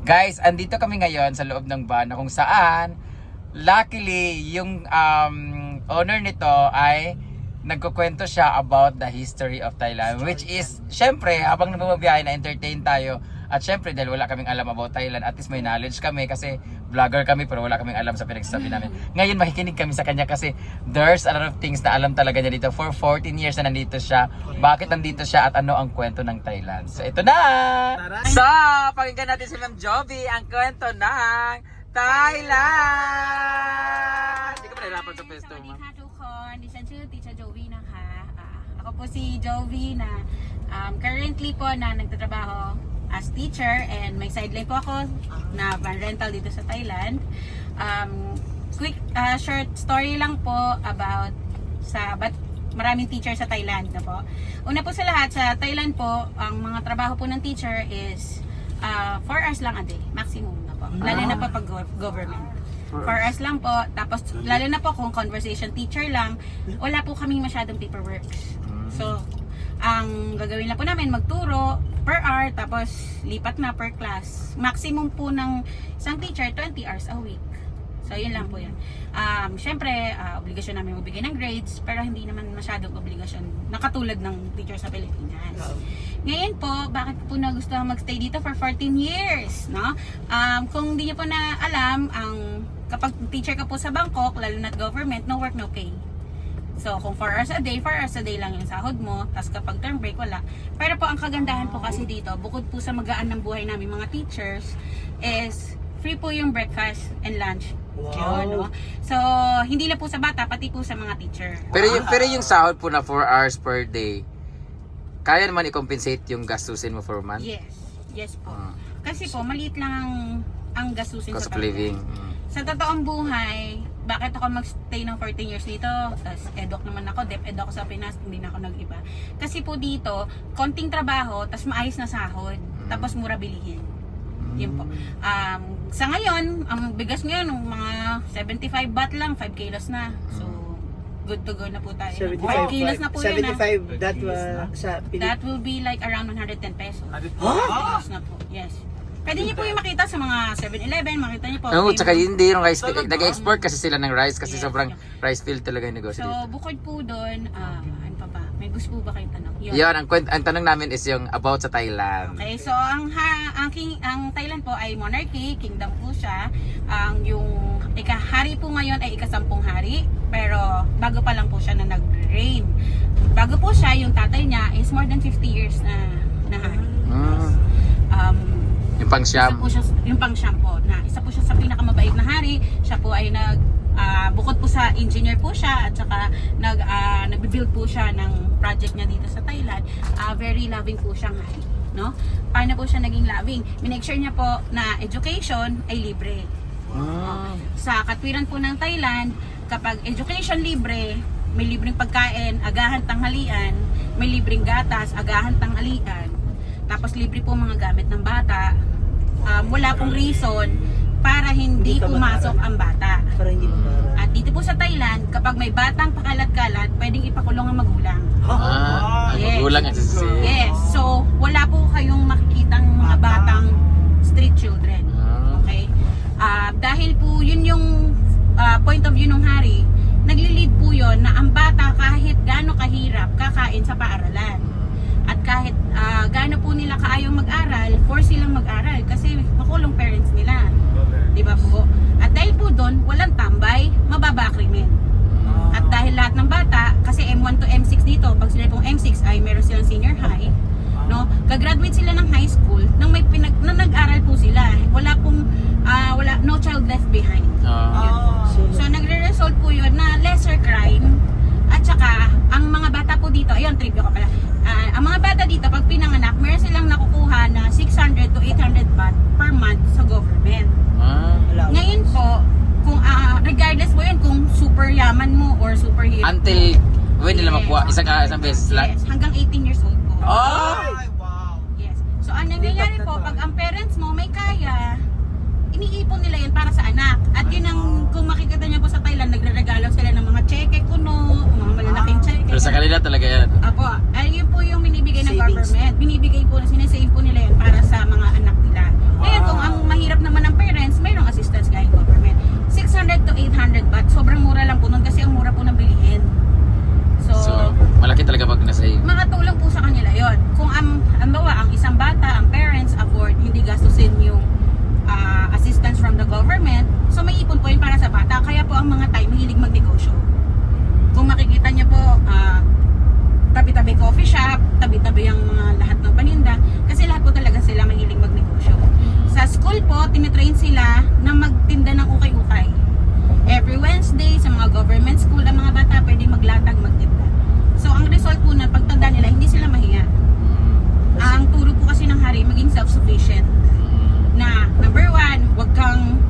Guys, andito kami ngayon sa loob ng van na kung saan luckily yung owner nito ay nagkukwento siya about the history of Thailand, which is syempre habang nagbabiyahe na entertain tayo at syempre dahil wala kaming alam about Thailand, at least may knowledge kami kasi vlogger kami pero wala kaming alam sa pinagsasabi namin. Ngayon makikinig kami sa kanya kasi there's a lot of things na alam talaga niya dito. For 14 years na nandito siya, bakit nandito siya at ano ang kwento ng Thailand. So ito na! So, pakinggan natin si Ma'am Jovi ang kwento ng Thailand! Hindi ka ba nahirapan sa pwesto, สวัสดี ma'am? ค่ะทุกคนดิฉันชื่อติชโจวีนะคะako po si Jovi na currently po na nagtatrabaho as teacher and may sideline po ako na van rental dito sa Thailand. Quick short story lang po about ba't maraming teacher sa Thailand na po. Una po sa lahat, sa Thailand po, ang mga trabaho po ng teacher is 4 hours lang a day, maximum na po. Lalo na po pag government. 4 hours lang po, tapos lalo na po kung conversation teacher lang, wala po kaming masyadong paperwork. So, ang gagawin lang po namin, magturo per hour, tapos lipat na per class. Maximum po ng isang teacher, 20 hours a week. So, yun lang po yan. Siyempre, obligasyon namin magbigay ng grades, pero hindi naman masyadong obligasyon na katulad ng teacher sa Pilipinas. Ngayon po, bakit po nagustuhan magstay dito for 14 years? No? Kung hindi niyo po na alam, kapag teacher ka po sa Bangkok, lalo na government, no work, no pay. So, kung 4 hours a day, 4 hours a day lang yung sahod mo, tapos kapag term break, wala. Pero po, ang kagandahan po kasi dito, bukod po sa magaan ng buhay namin mga teachers, is free po yung breakfast and lunch. Wow. Yun, no? So, hindi lang po sa bata, pati po sa mga teacher. Pero yung sahod po na 4 hours per day, kaya naman i-compensate yung gastusin mo for a month? Yes. Yes po. Kasi po, maliit lang ang gastusin Cost sa of living. Sa totoong buhay, bakit ako magstay ng 14 years dito? Tapos edok naman ako, DepEd ako sa Pinas, hindi na ako nag-iba. Kasi po dito, konting trabaho, tapos maayos na sahod, tapos mura bilihin. Yun po. Sa ngayon, ang bigas ngayon, mga 75 baht lang, 5 kilos na. So, good to go na po tayo. 5 kilos na po yun. 75, that sa That will be like around 110 pesos. Huh? Kilos na po, yes. Pwede niyo po yung makita sa mga 7-Eleven, makita niyo po. Oo, tsaka hindi yung rice field. Nag-export kasi sila ng rice kasi Yes, sobrang rice field talaga yung negosyo So, dito. bukod po doon, ano pa ba? May gusto po ba kayong tanong? Yun, ang tanong namin is yung about sa Thailand. Okay, so ang Thailand po ay monarchy, kingdom po siya. Yung hari po ngayon ay ika-10 hari, pero bago pa lang po siya na nag-reign. Bago po siya, yung tatay niya is more than 50 years na hari. Yung pang-siyam. Yung pang-siyam po, na isa po siya sa pinakamabait na hari. Siya po ay bukod po sa engineer po siya, at saka nag-build po siya ng project niya dito sa Thailand. Very loving po siyang hari, no? Paano po siya naging loving? Minake sure niya po na education ay libre. Sa katwiran po ng Thailand, kapag education libre, may libreng pagkain, agahan tanghalian, may libreng gatas, agahan tanghalian, tapos libre po mga gamit ng bata. Wala pong reason para hindi pumasok ang bata. para hindi mabaral. At dito po sa Thailand, kapag may batang pakalat-kalat, pwedeng ipakulong ang magulang. Yes. Magulang ang sisi. Yes. So, wala po kayong makikitang mga batang street children. Okay? Dahil po yun yung point of view ng hari, nagli-lead po yun na ang bata kahit gaano kahirap kakain sa paaralan. At kahit gaano po nila kaayong mag-aral, force silang mag-aral kasi makulong parents nila. Di ba po? At dahil po doon, walang tambay, mababa krimen. At dahil lahat ng bata, kasi M1 to M6 dito, pag sila pong M6 ay meron silang senior high, no? Gagraduate sila ng high school nang nag-aral po sila. No child left behind. So nagre-result po yun na lesser crime, at saka ang mga bata po dito, ayun, trivia ko pala. Ang mga bata dito, pag pinanganak, meron silang nakukuha na 600 to 800 baht per month sa government. Ngayon po, kung regardless po yun, kung super yaman mo or super hero. Until when nila makuha? Isang beses lang? Yes, hanggang 18 years old po. Wow! Yes. So, ang nangyayari po, pag ang parents mo may kaya, iniipon nila yan para sa anak. At yun ang, kung makikita niyo po sa Thailand, nagre-regalo sila ng mga cheque kuno, mga malalaking cheque. Pero sa kanila talaga yan. Apo, ayun po yung binibigay ng Savings. government. Binibigay po, sinesave po nila yan para sa mga anak nila. Ngayon, kung ang Bawal po, tinitrain sila na magtinda ng ukay-ukay. Every Wednesday, sa mga government school, ang mga bata pwede maglatag, magtinda. So, ang result po na pagtanda nila, hindi sila mahiya. Ang turo po kasi ng hari, maging self-sufficient. Na, number 1, huwag kang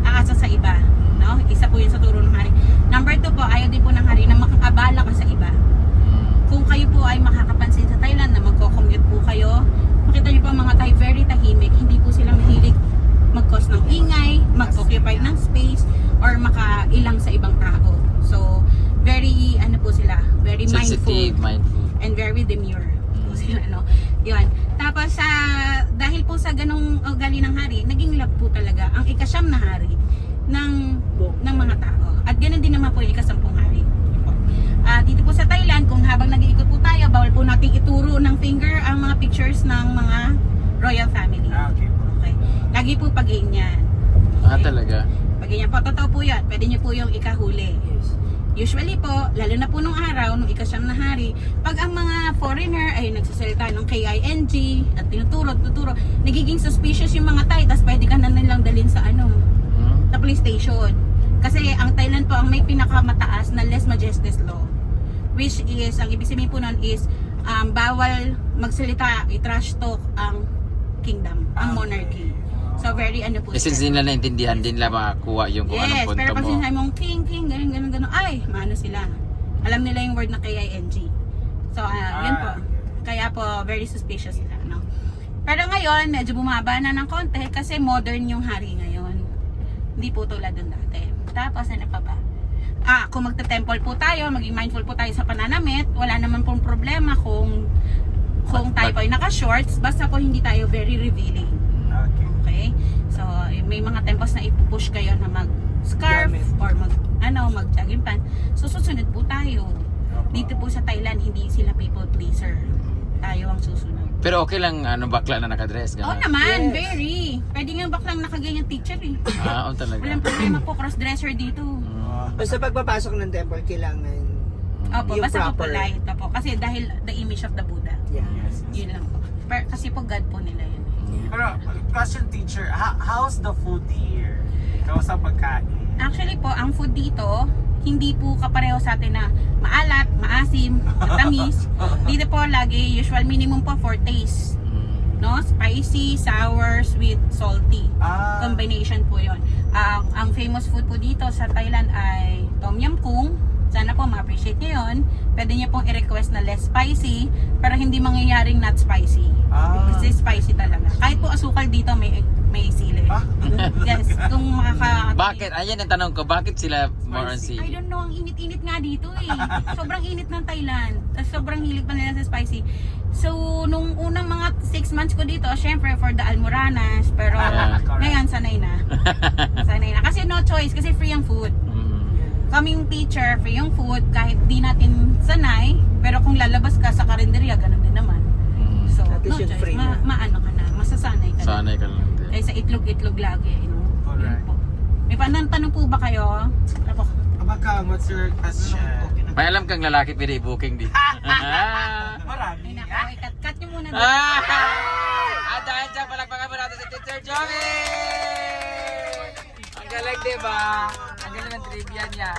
aasa sa iba. No? Isa po yun sa turo ng hari. Number 2 po, ayaw din po ng hari na makakabala ka sa iba. Kung kayo po ay makakapansin sa Thailand na magko-commute po kayo, makita niyo po ang mga Thai very tahimik, hindi po sila mahilig mag-cause ng ingay, mag-occupy ng space, or makailang sa ibang tao. So, very, ano po sila, very Sensitive, mindful. and very demure po sila, no? Yun. Tapos, dahil po sa ganong ugali ng hari, naging love po talaga ang ikasyam na hari ng mga tao. At ganoon din naman po yung ikasampung hari. Dito po sa Thailand, kung habang nag-iikot po tayo, bawal po nating ituro ng finger ang mga pictures ng mga royal family. Okay. Okay. Lagi po pag-ganyan. Talaga? Pag-ganyan po, totoo po yan. Pwede niyo po yung ikahuli. Yes. Usually po, lalo na po nung araw, nung ikasyam na hari, pag ang mga foreigner ay nagsasalita ng KING at tuturo, nagiging suspicious yung mga Thai, tapos pwede ka na nilang dalhin sa sa police station. Kasi ang Thailand po ang may pinakamataas na less majesties law. Which is, ang ibig sabihin po nun is, bawal magsalita, i-trash talk ang kingdom, ang monarchy. So very ano po. Since siya. nila naintindihan, din nila makakuha yung kung anong Yes, punto pero pag mo. sinasabi mong king, ganun, ay, maano sila. Alam nila yung word na KING. So, yun po. Kaya po, very suspicious sila, no? Pero ngayon, medyo bumaba na ng konti kasi modern yung hari ngayon. Hindi po tulad dun dati. Tapos, ano pa ba? Kung magta-temple po tayo, maging mindful po tayo sa pananamit, wala naman pong problema kung tayo po ay naka-shorts, basta po hindi tayo very revealing. Okay. Okay? So, may mga tempos na ipupush kayo na mag-scarf Gamit. or mag-jogging pants. So, susunod po tayo. Dito po sa Thailand, hindi sila people pleaser. Tayo ang susunod. Pero okay lang, bakla na nakadress. Oo Ganun. naman, Yes. very. Pwede nga baklang nakaganyan teacher eh. Talaga. Walang problema po, cross-dresser dito. Basta pagpapasok ng temple, kailangan Opo, yung basta po proper. polite. Opo, kasi dahil the image of the Buddha. Yeah. Yun lang po. Kasi po God po nila yun. Pero, question teacher, how's the food here? Ikaw sa pagkain? Actually po, ang food dito, hindi po kapareho sa atin na maalat, maasim, matamis. Dito po lagi, usual minimum po 4 tastes. No? Spicy, sour, sweet, salty. Combination po yon. Ang famous food po dito sa Thailand ay Tom Yum Kung. Sana po ma-appreciate nyo yun. Pwede nyo pong i-request na less spicy, pero hindi mangyayaring not spicy. Kasi spicy talaga. Kahit po asukal dito may sili. Yes, kung makaka... Bakit? Ayan ang tanong ko, bakit sila more on I sili? don't know, ang init-init nga dito eh. Sobrang init ng Thailand. Tapos sobrang hilig pa nila sa spicy. So, nung unang mga 6 months ko dito, syempre for the almoranas, pero ngayon sanay na. Sanay na. Kasi no choice, kasi free ang food. Kaming teacher, free yung food, kahit di natin sanay, pero kung lalabas ka sa karinderya, ganun din naman. So, At no least yung choice. free na. Maano ka na, masasanay ka na. Sanay ka lang din. Kaysa itlog-itlog lagi. No? Alright. Yun po. May tanong po ba kayo? Ako. Abaka, what's your question? May alam kang lalaki pwede i-booking di. Marami. Ay nako, cut nyo muna. Dahil dyan, palagpakan mo natin si Teacher Joey! Ang galing, diba? Ang galing ng trivia niya.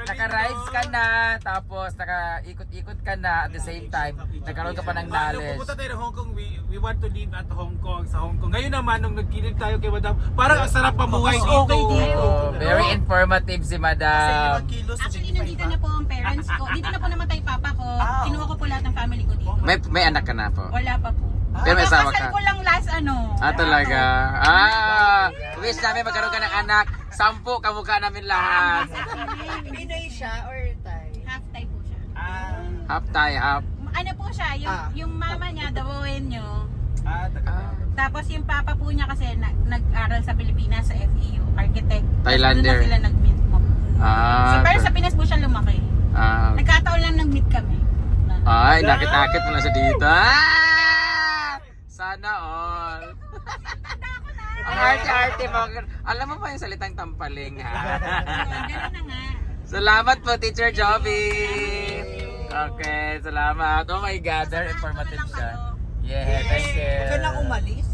Naka-rides ka na, tapos naka-ikot-ikot ka na at the same time, nagkaroon ka pa ng Nung knowledge. pupunta tayo ng Hong Kong, we want to live at Hong Kong, sa Hong Kong. Ngayon naman, nung nagkinig tayo kay Madam, parang ang sarap pamuhay Mas dito. okay dito. Oh, very informative si Kasi Madam. 5 kilos. Actually, nandito na po ang parents ko. Dito na po namatay papa ko. Kinuha ko po lahat ng family ko dito. May anak ka na po. Wala pa po. Pero may asawa Kakasal ka. ko lang last Talaga. Wish namin magkaroon ka ng anak. 10 kamukha namin lahat. Pinoy siya or Thai? Half Thai po siya. Half Thai, half. Ano po siya, yung mama niya, Dawoenyo. Taga. Tapos yung papa po niya kasi nag-aral sa Pilipinas sa FEU, architect. Thailander. Doon na sila nag-meet mo. So, pero sa Pinas po siya lumaki. Nagkataon lang nag-meet kami. Ay, nakit-nakit mo na siya dito. Sana all. Ang arte-arte mo. Alam mo pa yung salitang tampaling, ha? Ganun na nga. Salamat po, Teacher Joby. Okay, salamat. Oh my God, very informative siya. Yeah, thank you. Huwag ka nang umalis.